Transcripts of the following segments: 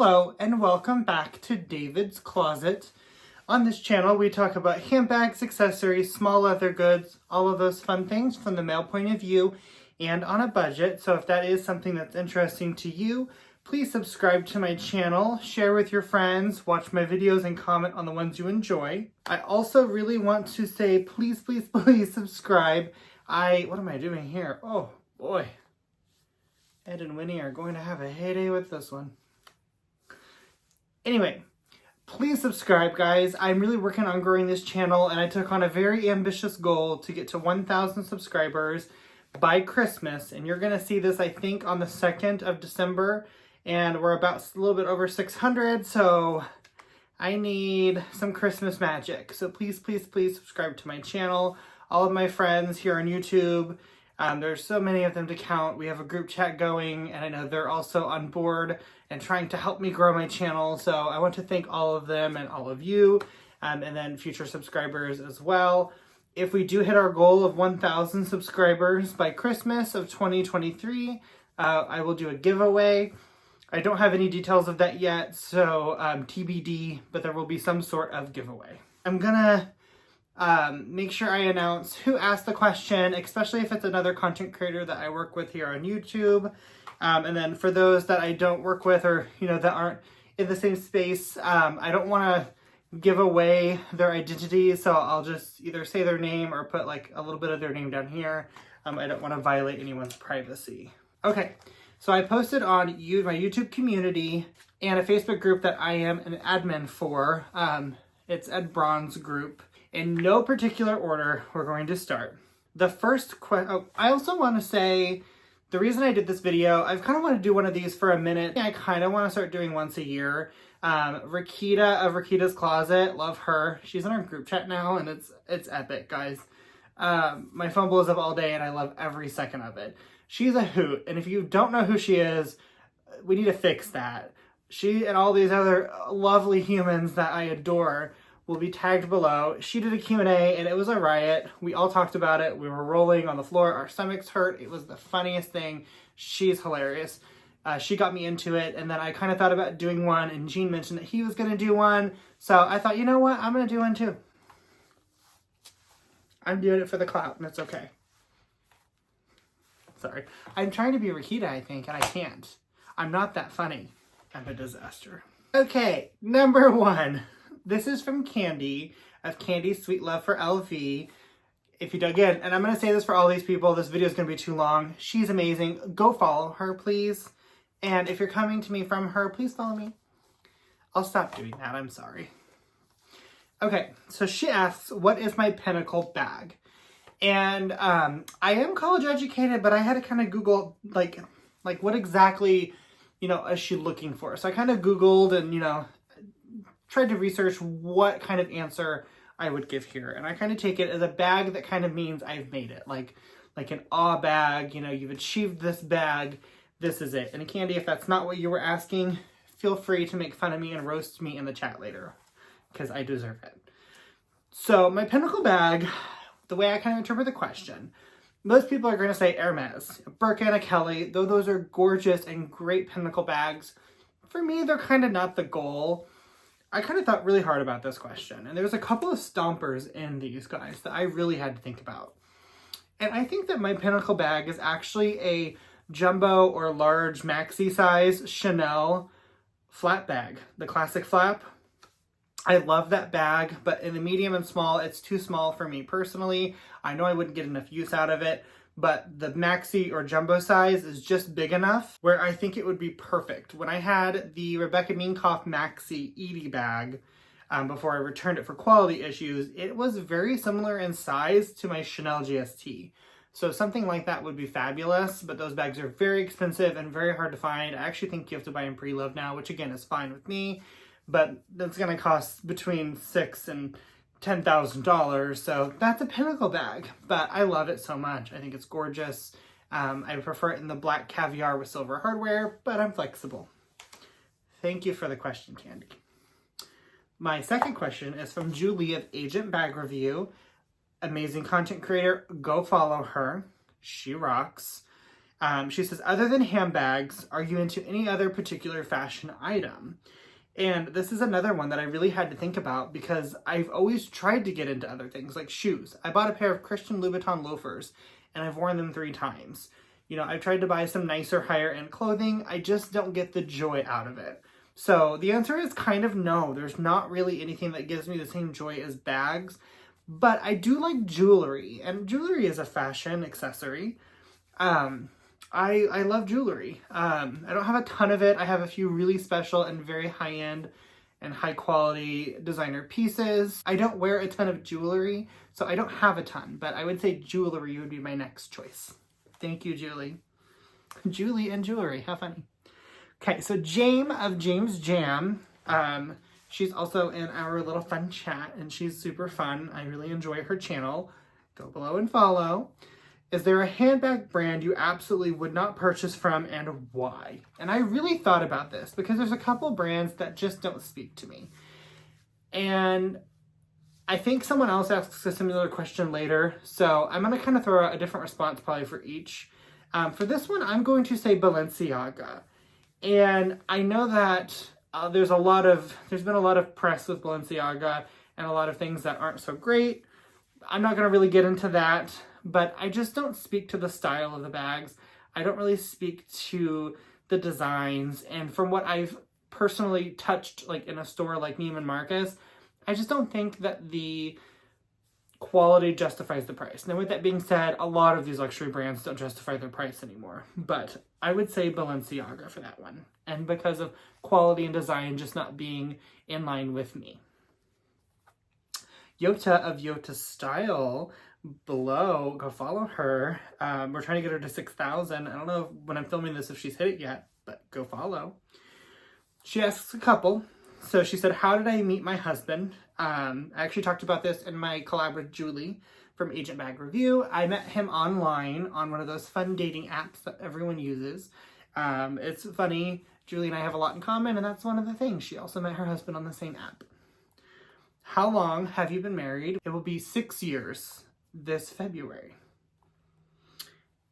Hello and welcome back to David's Closet. On this channel we talk about handbags, accessories, small leather goods, all of those fun things from the male point of view and on a budget. So if that is something that's interesting to you, please subscribe to my channel, share with your friends, watch my videos and comment on the ones you enjoy. I also really want to say please subscribe. What am I doing here? Oh boy. Ed and Winnie are going to have a heyday with this one. Anyway, please subscribe, guys. I'm really working on growing this channel, and I took on a very ambitious goal to get to 1,000 subscribers by Christmas. And you're going to see this, I think, on the 2nd of December. And we're about a little bit over 600, so I need some Christmas magic. So please subscribe to my channel. All of my friends here on YouTube, there's so many of them to count. We have a group chat going, and I know they're also on board and trying to help me grow my channel. So I want to thank all of them and all of you, and then future subscribers as well. If we do hit our goal of 1,000 subscribers by Christmas of 2023, I will do a giveaway. I don't have any details of that yet, so TBD, but there will be some sort of giveaway. I'm gonna make sure I announce who asked the question, especially if it's another content creator that I work with here on YouTube. And then for those that I don't work with or, that aren't in the same space, I don't want to give away their identity. So I'll just either say their name or put like a little bit of their name down here. I don't want to violate anyone's privacy. Okay. So I posted on my YouTube community and a Facebook group that I am an admin for. It's Ed Braun's group. In no particular order, we're going to start. The first question, I also want to say, the reason I did this video, I've kind of want to do one of these for a minute. I kind of want to start doing once a year. Rakita of Rakita's Closet, love her. She's in our group chat now, and it's epic, guys. My phone blows up all day, and I love every second of it. She's a hoot, and if you don't know who she is, we need to fix that. She and all these other lovely humans that I adore will be tagged below. She did a Q&A and it was a riot. We all talked about it. We were rolling on the floor. Our stomachs hurt. It was the funniest thing. She's hilarious. She got me into it, and then I kind of thought about doing one, and Gene mentioned that he was going to do one. So I thought, you know what? I'm going to do one too. I'm doing it for the clout, and it's okay. Sorry. I'm trying to be Rakita, I think, and I can't. I'm not that funny. I'm a disaster. Okay, number 1. This is from Candy of Candy's Sweet Love for LV. If you dug in, and I'm going to say this for all these people, this video is going to be too long. She's amazing. Go follow her, please. And if you're coming to me from her, please follow me. I'll stop doing that. I'm sorry. Okay, so she asks, what is my pinnacle bag? And I am college educated, but I had to kind of Google, like what exactly, is she looking for? So I kind of Googled and, tried to research what kind of answer I would give here. And I kind of take it as a bag that kind of means I've made it. Like an awe bag, you've achieved this bag, this is it. And Candy, if that's not what you were asking, feel free to make fun of me and roast me in the chat later, because I deserve it. So my pinnacle bag, the way I kind of interpret the question, most people are going to say Hermes, Birkin, a Kelly, though those are gorgeous and great pinnacle bags. For me, they're kind of not the goal. I kind of thought really hard about this question, and there's a couple of stompers in these guys that I really had to think about. And I think that my pinnacle bag is actually a jumbo or large maxi size Chanel flap bag, the classic flap. I love that bag, but in the medium and small, it's too small for me personally. I know I wouldn't get enough use out of it, but the maxi or jumbo size is just big enough where I think it would be perfect. When I had the Rebecca Minkoff maxi Edie bag, before I returned it for quality issues, it was very similar in size to my Chanel GST. So something like that would be fabulous, but those bags are very expensive and very hard to find. I actually think you have to buy them pre-loved now, which again is fine with me, but that's gonna cost between $6,000 and $10,000, so that's a pinnacle bag, but I love it so much. I think it's gorgeous. I prefer it in the black caviar with silver hardware, but I'm flexible. Thank you for the question, Candy. My second question is from Julie of Agent Bag Review. Amazing content creator. Go follow her. She rocks. She says, other than handbags, are you into any other particular fashion item? And this is another one that I really had to think about because I've always tried to get into other things like shoes. I bought a pair of Christian Louboutin loafers and I've worn them 3 times. You know, I've tried to buy some nicer higher end clothing. I just don't get the joy out of it. So the answer is kind of no. There's not really anything that gives me the same joy as bags, but I do like jewelry, and jewelry is a fashion accessory. I love jewelry. I don't have a ton of it. I have a few really special and very high-end and high-quality designer pieces. I don't wear a ton of jewelry, so I don't have a ton, but I would say jewelry would be my next choice. Thank you, Julie. Julie and jewelry, how funny. Okay, so Jame of James Jam, she's also in our little fun chat, and she's super fun. I really enjoy her channel. Go below and follow. Is there a handbag brand you absolutely would not purchase from, and why? And I really thought about this because there's a couple brands that just don't speak to me. And I think someone else asks a similar question later, so I'm going to kind of throw out a different response probably for each. For this one, I'm going to say Balenciaga. And I know that there's been a lot of press with Balenciaga and a lot of things that aren't so great. I'm not going to really get into that, but I just don't speak to the style of the bags. I don't really speak to the designs. And from what I've personally touched, like in a store like Neiman Marcus, I just don't think that the quality justifies the price. Now, with that being said, a lot of these luxury brands don't justify their price anymore, but I would say Balenciaga for that one. And because of quality and design just not being in line with me. Yota of Yota Style below, go follow her. We're trying to get her to 6,000. I don't know when I'm filming this if she's hit it yet, but go follow. She asks a couple. So she said, how did I meet my husband? I actually talked about this in my collab with Julie from Agent Bag Review. I met him online on one of those fun dating apps that everyone uses. It's funny, Julie and I have a lot in common, and that's one of the things. She also met her husband on the same app. How long have you been married? It will be 6 years this February.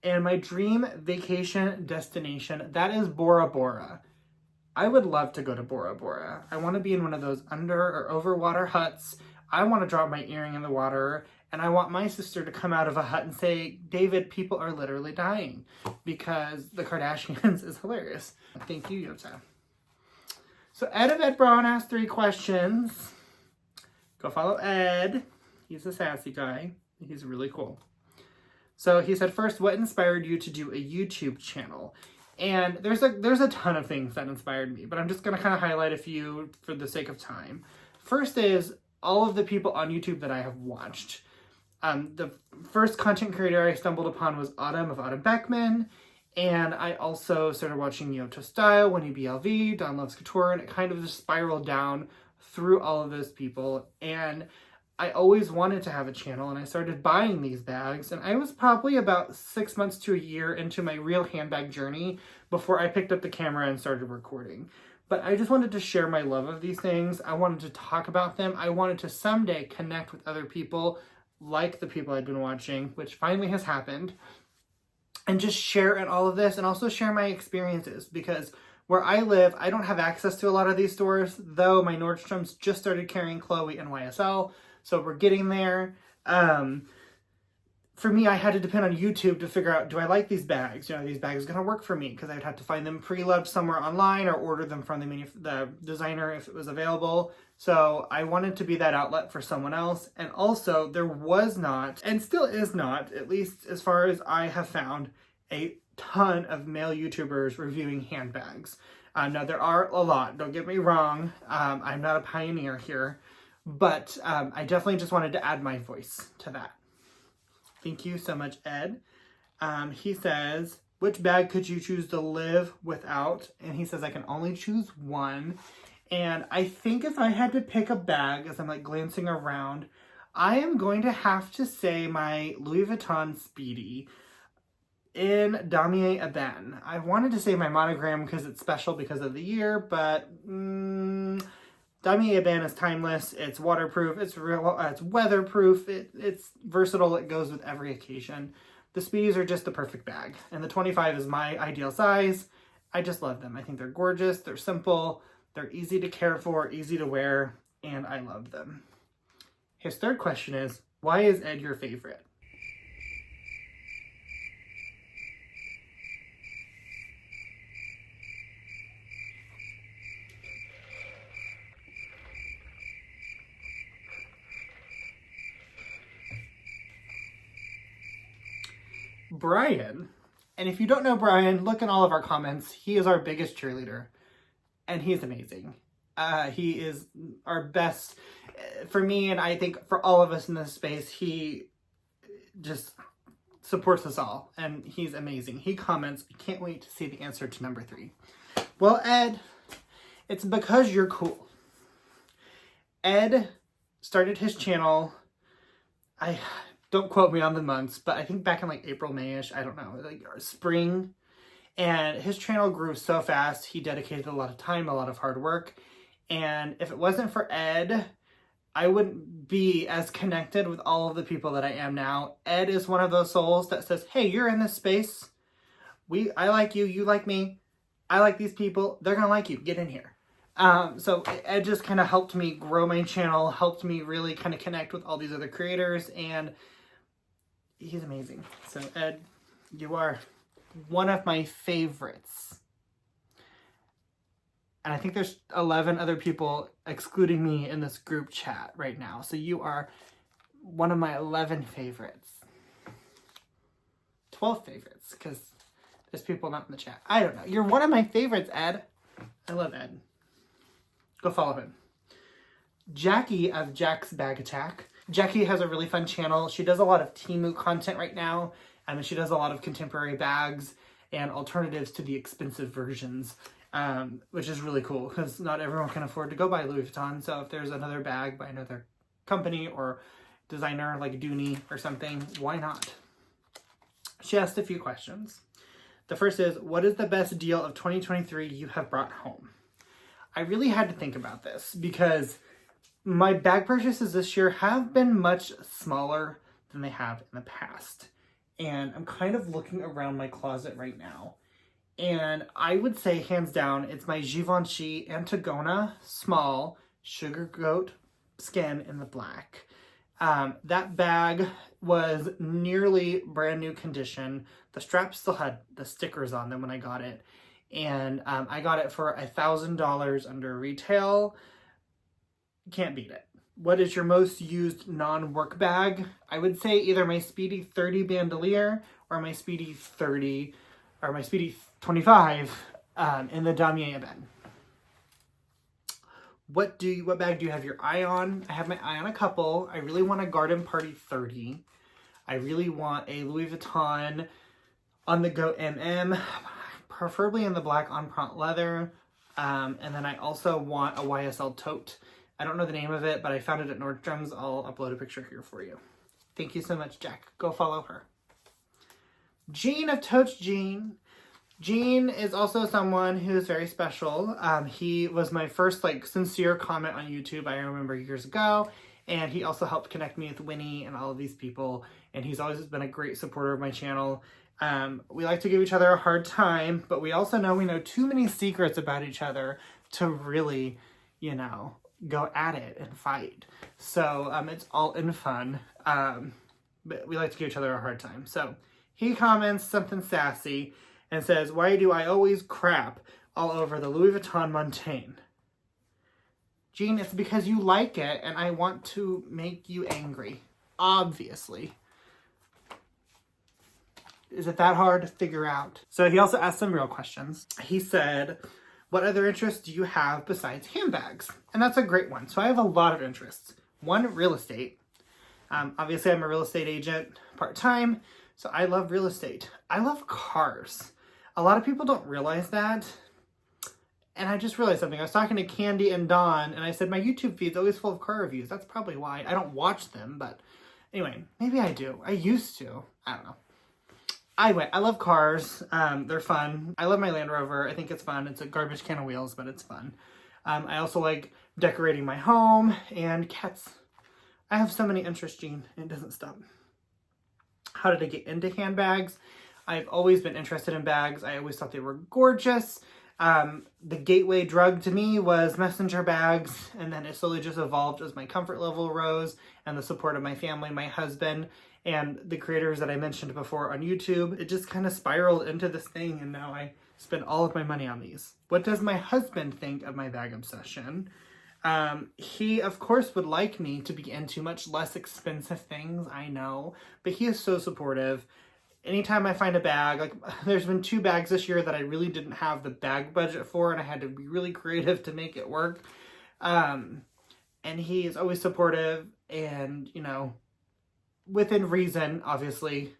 And my dream vacation destination, that is Bora Bora. I would love to go to Bora Bora. I want to be in one of those under or over water huts. I want to drop my earring in the water, and I want my sister to come out of a hut and say, David, people are literally dying, because the Kardashians is hilarious. Thank you, Yota. So Ed of Ed Braun asked 3 questions. Go follow Ed. He's a sassy guy. He's really cool. So he said, first, what inspired you to do a YouTube channel? And there's a ton of things that inspired me, but I'm just going to kind of highlight a few for the sake of time. First is all of the people on YouTube that I have watched. The first content creator I stumbled upon was Autumn of Autumn Beckman, and I also started watching Yota Style, Winnie BLV, Dawn Loves Couture, and it kind of just spiraled down through all of those people. And I always wanted to have a channel, and I started buying these bags, and I was probably about 6 months to a year into my real handbag journey before I picked up the camera and started recording. But I just wanted to share my love of these things. I wanted to talk about them. I wanted to someday connect with other people like the people I'd been watching, which finally has happened, and just share in all of this, and also share my experiences, because where I live, I don't have access to a lot of these stores, though my Nordstrom's just started carrying Chloe and YSL. So we're getting there. For me, I had to depend on YouTube to figure out, do I like these bags? You know, are these bags going to work for me? Because I'd have to find them pre-loved somewhere online or order them from the designer if it was available. So I wanted to be that outlet for someone else. And also, there was not, and still is not, at least as far as I have found, a ton of male YouTubers reviewing handbags. Now, there are a lot. Don't get me wrong. I'm not a pioneer here. But I definitely just wanted to add my voice to that. Thank you so much, Ed. He says, which bag could you choose to live without? And he says, I can only choose one. And I think if I had to pick a bag, as I'm like glancing around, I am going to have to say my Louis Vuitton Speedy in Damier Ebene. I wanted to say my monogram because it's special because of the year, but Damier Ebene is timeless. It's waterproof. It's real. It's weatherproof. It's versatile. It goes with every occasion. The Speedies are just the perfect bag. And the 25 is my ideal size. I just love them. I think they're gorgeous. They're simple. They're easy to care for, easy to wear, and I love them. His third question is, why is Ed your favorite? Brian, and if you don't know Brian, look in all of our comments. He is our biggest cheerleader, and he's amazing. He is our best, for me, and I think for all of us in this space. He just supports us all, and he's amazing. He comments, I can't wait to see the answer to number 3. Well, Ed, it's because you're cool. Ed started his channel, don't quote me on the months, but I think back in like April, May-ish, I don't know, like spring. And his channel grew so fast. He dedicated a lot of time, a lot of hard work. And if it wasn't for Ed, I wouldn't be as connected with all of the people that I am now. Ed is one of those souls that says, hey, you're in this space. I like you, you like me. I like these people. They're gonna like you. Get in here. So Ed just kind of helped me grow my channel, helped me really kind of connect with all these other creators, and he's amazing. So Ed, you are one of my favorites. And I think there's 11 other people excluding me in this group chat right now. So you are one of my 11 favorites. 12 favorites, because there's people not in the chat. I don't know. You're one of my favorites, Ed. I love Ed. Go follow him. Jackie of Jack's Bag Attack. Jackie has a really fun channel. She does a lot of Temu content right now. And she does a lot of contemporary bags and alternatives to the expensive versions, which is really cool because not everyone can afford to go buy Louis Vuitton. So if there's another bag by another company or designer like Dooney or something, why not? She asked a few questions. The first is, what is the best deal of 2023 you have brought home? I really had to think about this because my bag purchases this year have been much smaller than they have in the past. And I'm kind of looking around my closet right now. And I would say, hands down, it's my Givenchy Antigona Small Sugar Goat Skin in the black. That bag was nearly brand new condition. The straps still had the stickers on them when I got it. And I got it for $1,000 under retail. Can't beat it. What is your most used non-work bag? I would say either my Speedy 30 bandolier or my Speedy 30 or my Speedy 25 in the Damier bin. What bag do you have your eye on? I have my eye on a couple. I really want a Garden Party 30. I really want a Louis Vuitton On The Go MM, preferably in the black on print leather. And then I also want a YSL tote. I don't know the name of it, but I found it at Nordstrom's. I'll upload a picture here for you. Thank you so much, Jack. Go follow her. Jean of Totes Jean. Jean is also someone who's very special. He was my first sincere comment on YouTube, I remember years ago. And he also helped connect me with Winnie and all of these people. And he's always been a great supporter of my channel. We like to give each other a hard time, but we also know we know too many secrets about each other to really, go at it and fight. So it's all in fun, but we like to give each other a hard time. So he comments something sassy and says, why do I always crap all over the Louis Vuitton Montaigne? Jean, it's because you like it and I want to make you angry, obviously. Is it that hard to figure out? So he also asked some real questions. He said, what other interests do you have besides handbags? And that's a great one. So I have a lot of interests. One, real estate. Obviously, I'm a real estate agent part-time, so I love real estate. I love cars. A lot of people don't realize that. And I just realized something. I was talking to Candy and Dawn, and I said, my YouTube feed's always full of car reviews. That's probably why. I don't watch them, but anyway, maybe I do. I used to. I don't know. Anyway, I love cars. They're fun. I love my Land Rover. I think it's fun. It's a garbage can of wheels, but it's fun. I also like decorating my home and cats. I have so many interests, Jean, and it doesn't stop. How did I get into handbags? I've always been interested in bags. I always thought they were gorgeous. The gateway drug to me was messenger bags, and then it slowly just evolved as my comfort level rose and the support of my family, my husband, and the creators that I mentioned before on YouTube. It just kind of spiraled into this thing, and now I spend all of my money on these. What does my husband think of my bag obsession? He, of course, would like me to be into much less expensive things, I know, but he is so supportive. Anytime I find a bag, like there's been 2 bags this year that I really didn't have the bag budget for, and I had to be really creative to make it work. And he is always supportive and, you know, within reason, obviously,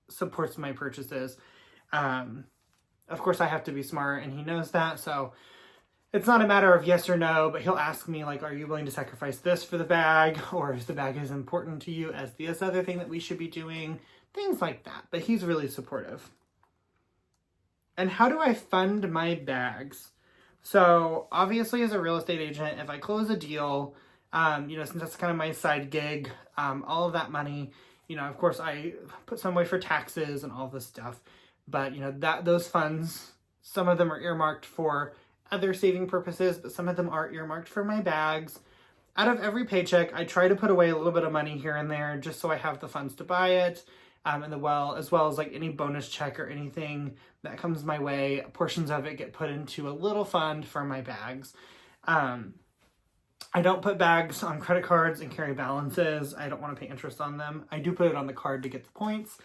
supports my purchases. Of course, I have to be smart, and he knows that, so it's not a matter of yes or no, but he'll ask me, like, are you willing to sacrifice this for the bag? Or is the bag as important to you as this other thing that we should be doing? Things like that, but he's really supportive. And how do I fund my bags? So obviously as a real estate agent, if I close a deal, you know, since that's kind of my side gig, all of that money, you know, of course I put some away for taxes and all this stuff, but you know, those funds, some of them are earmarked for other saving purposes, but some of them are earmarked for my bags. Out of every paycheck, I try to put away a little bit of money here and there just so I have the funds to buy it. And as well as like any bonus check or anything that comes my way, portions of it get put into a little fund for my bags. I don't put bags on credit cards and carry balances. I don't want to pay interest on them. I do put it on the card to get the points,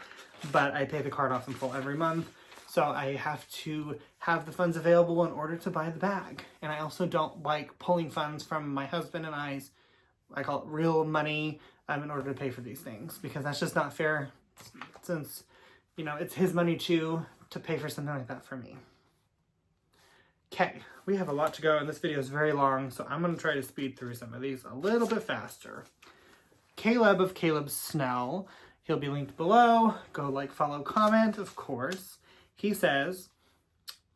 but I pay the card off in full every month. So I have to have the funds available in order to buy the bag. And I also don't like pulling funds from my husband and I call it real money, in order to pay for these things, because that's just not fair, since, you know, it's his money too to pay for something like that for me. Okay, we have a lot to go, and this video is very long, so I'm going to try to speed through some of these a little bit faster. Caleb of Caleb Snell, he'll be linked below. Go like, follow, comment, of course. He says,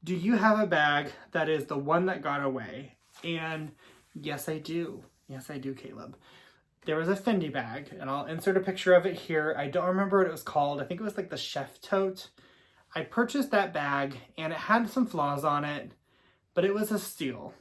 do you have a bag that is the one that got away? And yes, I do. Yes, I do, Caleb. There was a Fendi bag, and I'll insert a picture of it here. I don't remember what it was called. I think it was like the Chef Tote. I purchased that bag, and it had some flaws on it, but it was a steal.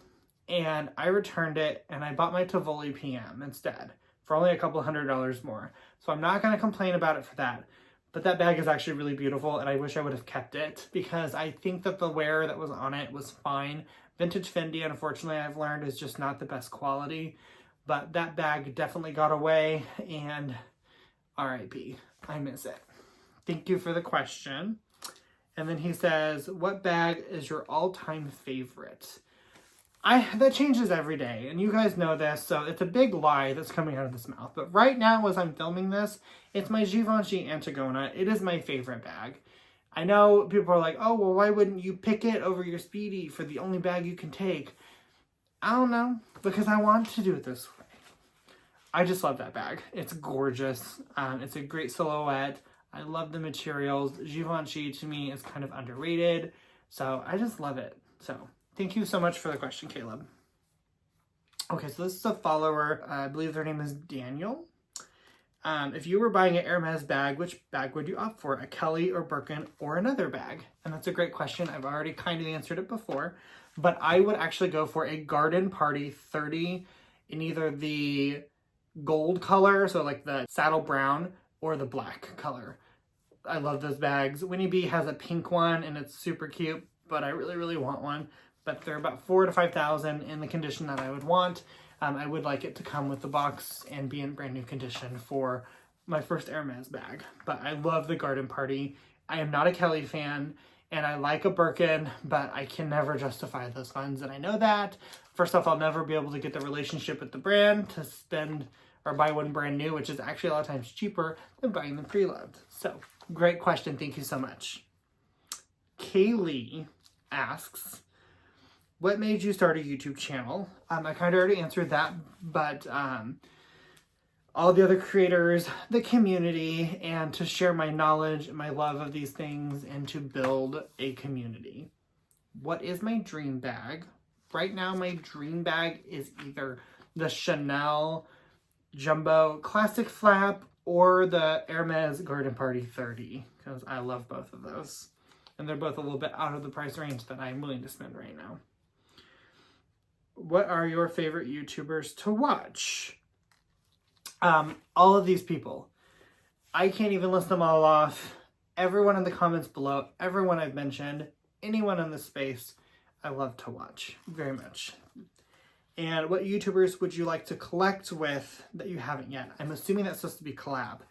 And I returned it, and I bought my Tivoli PM instead for only a couple $100 more. So I'm not going to complain about it for that. But that bag is actually really beautiful, and I wish I would have kept it, because I think that the wear that was on it was fine. Vintage Fendi, unfortunately, I've learned, is just not the best quality. But that bag definitely got away, and RIP. I miss it. Thank you for the question. And then he says, what bag is your all-time favorite? That changes every day, and you guys know this, so it's a big lie that's coming out of this mouth. But right now, as I'm filming this, it's my Givenchy Antigona. It is my favorite bag. I know people are like, oh, well, why wouldn't you pick it over your Speedy for the only bag you can take? I don't know, because I want to do it this way. I just love that bag. It's gorgeous. It's a great silhouette. I love the materials. Givenchy, to me, is kind of underrated. So I just love it. So thank you so much for the question, Caleb. Okay, so this is a follower. I believe their name is Daniel. If you were buying an Hermes bag, which bag would you opt for? A Kelly or Birkin or another bag? And that's a great question. I've already kind of answered it before. But I would actually go for a Garden Party 30 in either the gold color, so like the saddle brown, or the black color. I love those bags. Winnie B has a pink one, and it's super cute, but I really, really want one. But they're about $4,000 to $5,000 in the condition that I would want. I would like it to come with the box and be in brand new condition for my first Hermes bag. But I love the Garden Party. I am not a Kelly fan, and I like a Birkin, but I can never justify those funds, and I know that. First off, I'll never be able to get the relationship with the brand to spend or buy one brand new, which is actually a lot of times cheaper than buying them pre-loved. So, great question. Thank you so much. Kaylee asks, what made you start a YouTube channel? I kind of already answered that, but all the other creators, the community, and to share my knowledge, my love of these things, and to build a community. What is my dream bag? Right now, my dream bag is either the Chanel Jumbo Classic Flap or the Hermes Garden Party 30, because I love both of those. And they're both a little bit out of the price range that I'm willing to spend right now. What are your favorite YouTubers to watch? All of these people. I can't even list them all off. Everyone in the comments below, everyone I've mentioned, anyone in this space, I love to watch very much. And what YouTubers would you like to collect with that you haven't yet? I'm assuming that's supposed to be collab.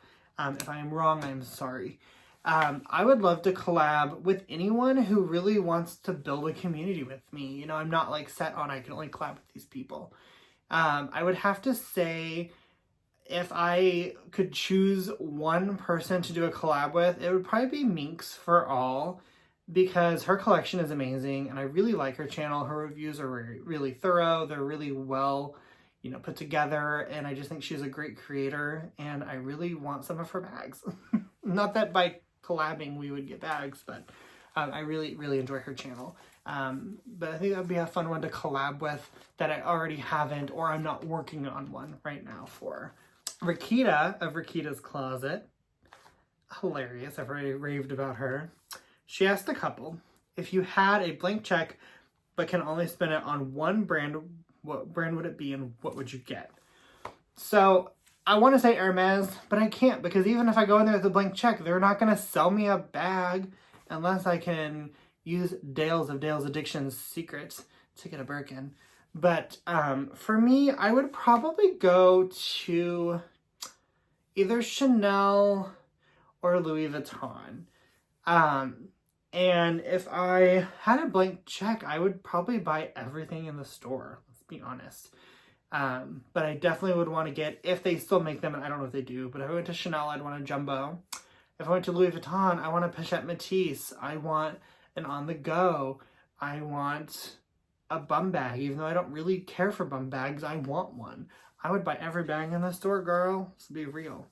If I am wrong, I'm sorry. I would love to collab with anyone who really wants to build a community with me. You know, I'm not like set on I can only collab with these people. I would have to say, if I could choose one person to do a collab with, it would probably be Minx for All, because her collection is amazing and I really like her channel. Her reviews are really thorough. They're really well, you know, put together, and I just think she's a great creator and I really want some of her bags. Not that by collabing we would get bags, but I really enjoy her channel. But I think that would be a fun one to collab with that I already haven't, or I'm not working on one right now for. Rakita of Rakita's Closet. Hilarious. I've already raved about her. She asked a couple, if you had a blank check but can only spend it on one brand, what brand would it be and what would you get? So I want to say Hermes, but I can't, because even if I go in there with a blank check, they're not going to sell me a bag unless I can use Dale's of Dale's Addictions Secrets to get a Birkin. But for me, I would probably go to either Chanel or Louis Vuitton. And if I had a blank check, I would probably buy everything in the store, let's be honest. But I definitely would want to get, if they still make them, and I don't know if they do, but if I went to Chanel, I'd want a jumbo. If I went to Louis Vuitton, I want a Pochette Métis. I want an On The Go. I want a bum bag. Even though I don't really care for bum bags, I want one. I would buy every bag in the store, girl. Let's be real.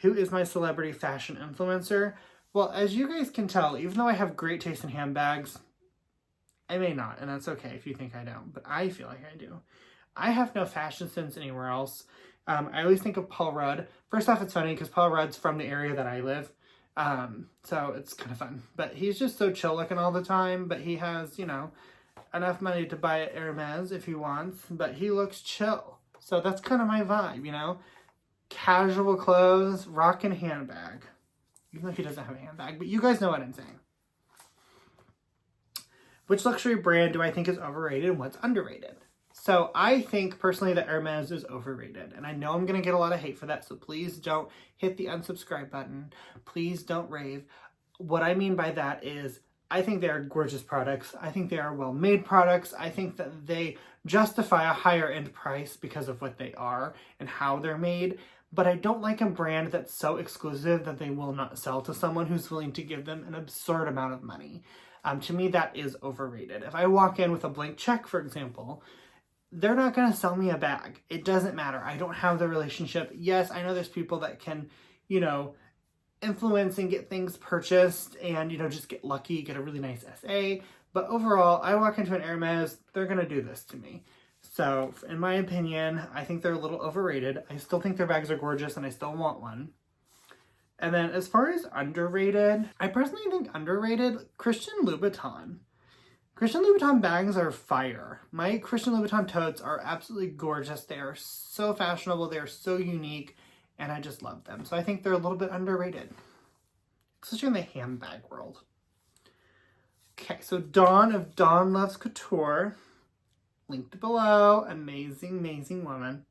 Who is my celebrity fashion influencer? Well, as you guys can tell, even though I have great taste in handbags, I may not, and that's okay if you think I don't, but I feel like I do. I have no fashion sense anywhere else. I always think of Paul Rudd. First off, it's funny because Paul Rudd's from the area that I live, so it's kind of fun. But he's just so chill looking all the time, but he has, you know, enough money to buy at Hermes if he wants, but he looks chill. So that's kind of my vibe, you know? Casual clothes, rockin' handbag. Even though he doesn't have a handbag, but you guys know what I'm saying. Which luxury brand do I think is overrated and what's underrated? So I think personally that Hermes is overrated, and I know I'm going to get a lot of hate for that, so please don't hit the unsubscribe button. Please don't rave. What I mean by that is I think they are gorgeous products. I think they are well-made products. I think that they justify a higher end price because of what they are and how they're made. But I don't like a brand that's so exclusive that they will not sell to someone who's willing to give them an absurd amount of money. To me, that is overrated. If I walk in with a blank check, for example, they're not going to sell me a bag. It doesn't matter. I don't have the relationship. Yes, I know there's people that can, you know, influence and get things purchased and, you know, just get lucky, get a really nice SA. But overall, I walk into an Hermes, they're going to do this to me. So, in my opinion, I think they're a little overrated. I still think their bags are gorgeous and I still want one. And then as far as underrated, I personally think underrated, Christian Louboutin. Christian Louboutin bags are fire. My Christian Louboutin totes are absolutely gorgeous. They are so fashionable. They are so unique. And I just love them. So I think they're a little bit underrated. Especially in the handbag world. Okay, so Dawn of Dawn Loves Couture. Linked below. Amazing, amazing woman.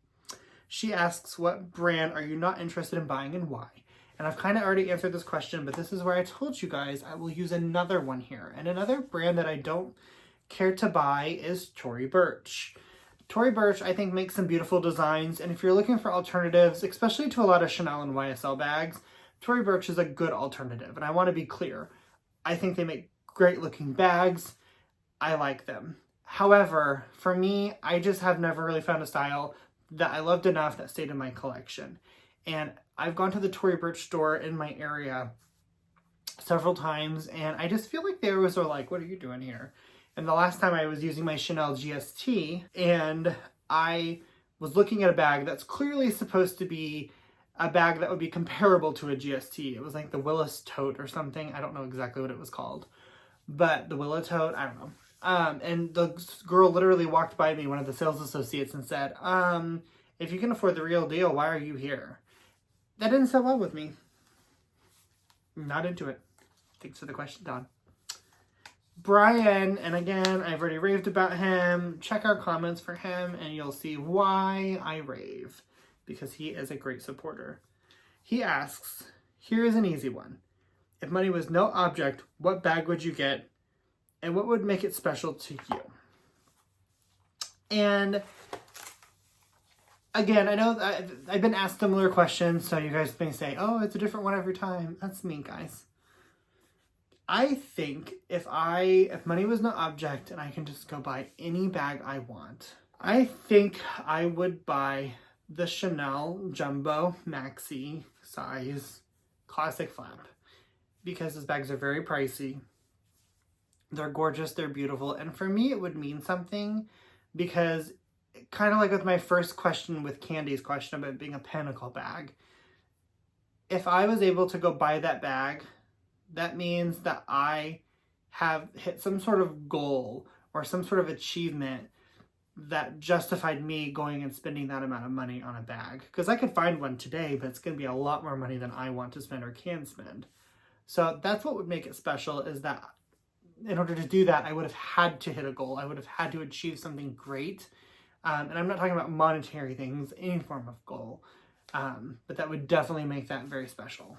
She asks, what brand are you not interested in buying and why? And I've kind of already answered this question, but this is where I told you guys I will use another one here. And another brand that I don't care to buy is Tory Burch. Tory Burch, I think, makes some beautiful designs. And if you're looking for alternatives, especially to a lot of Chanel and YSL bags, Tory Burch is a good alternative. And I want to be clear. I think they make great looking bags. I like them. However, for me, I just have never really found a style that I loved enough that stayed in my collection. And I've gone to the Tory Burch store in my area several times, and I just feel like they always are like, what are you doing here? And the last time I was using my Chanel GST, and I was looking at a bag that's clearly supposed to be a bag that would be comparable to a GST. It was like the Willis tote or something. I don't know exactly what it was called, but the Willow tote, I don't know. And the girl literally walked by me, one of the sales associates, and said, if you can afford the real deal, why are you here? That didn't sit well with me. Not into it. Thanks for the question, Don. Brian, and again, I've already raved about him. Check our comments for him and you'll see why I rave. Because he is a great supporter. He asks, here is an easy one. If money was no object, what bag would you get? And what would make it special to you? And again, I know I've been asked similar questions, so you guys may say, oh, it's a different one every time. That's me, guys. I think if money was no object and I can just go buy any bag I want, I think I would buy the Chanel Jumbo Maxi size classic flap, because those bags are very pricey. They're gorgeous, they're beautiful, and for me it would mean something, because kind of like with my first question with Candy's question about being a pinnacle bag, if I was able to go buy that bag, that means that I have hit some sort of goal or some sort of achievement that justified me going and spending that amount of money on a bag. Because I could find one today, but it's going to be a lot more money than I want to spend or can spend. So that's what would make it special, is that in order to do that, I would have had to hit a goal. I would have had to achieve something great. And I'm not talking about monetary things, any form of goal. But that would definitely make that very special.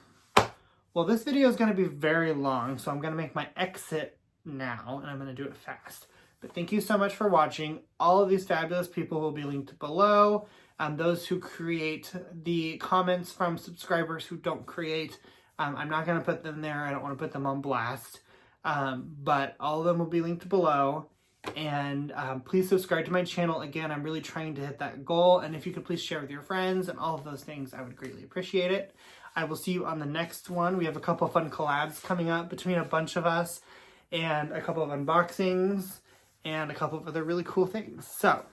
Well, this video is going to be very long, so I'm going to make my exit now, and I'm going to do it fast. But thank you so much for watching. All of these fabulous people will be linked below. Those who create the comments from subscribers who don't create, I'm not going to put them there. I don't want to put them on blast. But all of them will be linked below. And please subscribe to my channel. Again, I'm really trying to hit that goal. And if you could please share with your friends and all of those things, I would greatly appreciate it. I will see you on the next one. We have a couple fun collabs coming up between a bunch of us, and a couple of unboxings, and a couple of other really cool things. So,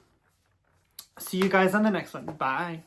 see you guys on the next one. Bye.